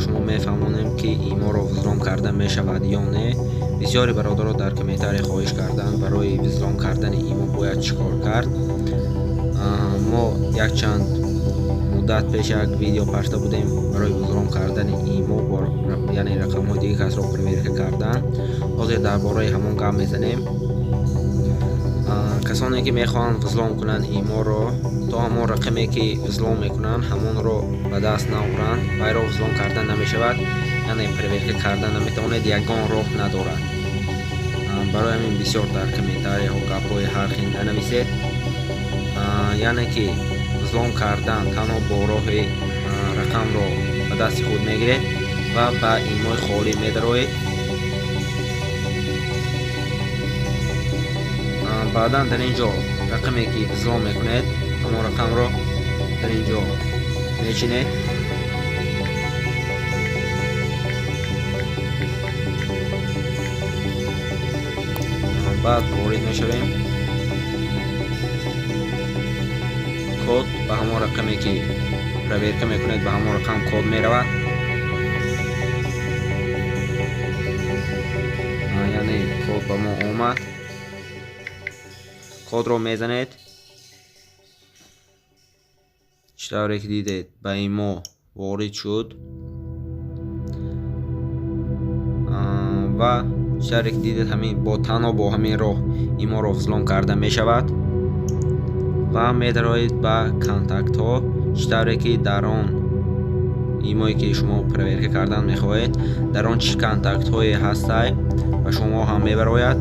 шумо мефаҳмонем ки иморо визлом карда мешавад ё не. Бисёри бародаро дар комментария хоҳиш карданд барои визлом кардани имо бояд чӣ кор кард. Мо якчанд муддат пеш як видео пашта будем барои визлом кардани имо яъне рақамҳои диги касро проверка кардан. ҳозир дар бораи ҳамон гап мезанем. касоне ки мехоҳанд визлом кунанд иморо, то ҳамон рақаме ки визлом мекунанд ҳамонро ба даст наоранд, вайро визлом кардан намешавад, яъне проверка кардан наметавонед, ягон роҳ надорад. барои ҳамин бисёр дар комментарияҳо гапҳои ҳар хел нависед. яъне ки визлом кардан танҳо бо роҳи рақамро ба дасти худ мегиред ва ба имои холӣ медароед. баъдан дар ин ҷо рақаме ки визлом мекунед ҳамон рақамро дар ин ҷо мечинед. баъд ворид мешавем. код ба ҳамон рақаме ки проверка мекунед ба ҳамон рақам код меравад. яъне код ба мо омад. кодро мезанед. читавре ки дидед ба имо ворид шуд ва читавре ки дидед танҳо бо ҳамин роҳ иморо визлом карда мешавад ва медароед ба контактҳо. читавре ки дар он имое ки шумо проверка кардан мехоҳед дар он чӣ контактҳое ҳастай ба шумо ҳам мебарояд.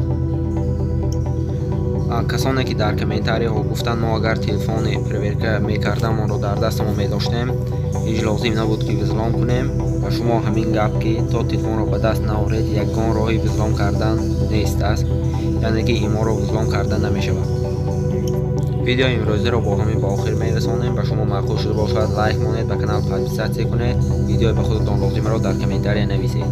касоне ки дар комментарияҳо гуфтанд мо агар телефони проверка мекардам онро дар дастамон медоштем, ҳеҷ лозим набуд ки визлом кунем. ва шумо ҳамин гап ки то телефонро ба даст наоред ягон роҳи визлом кардан нест аст, яъне ки иморо визлом кардан намешавад. видеои имрӯзиро бо ҳамин ба охир мерасонем. ба шумо маъқул шуда бошад лайк монед, ба канал подписатсия кунед, видеои ба худатон лозимаро дар комментария нависед.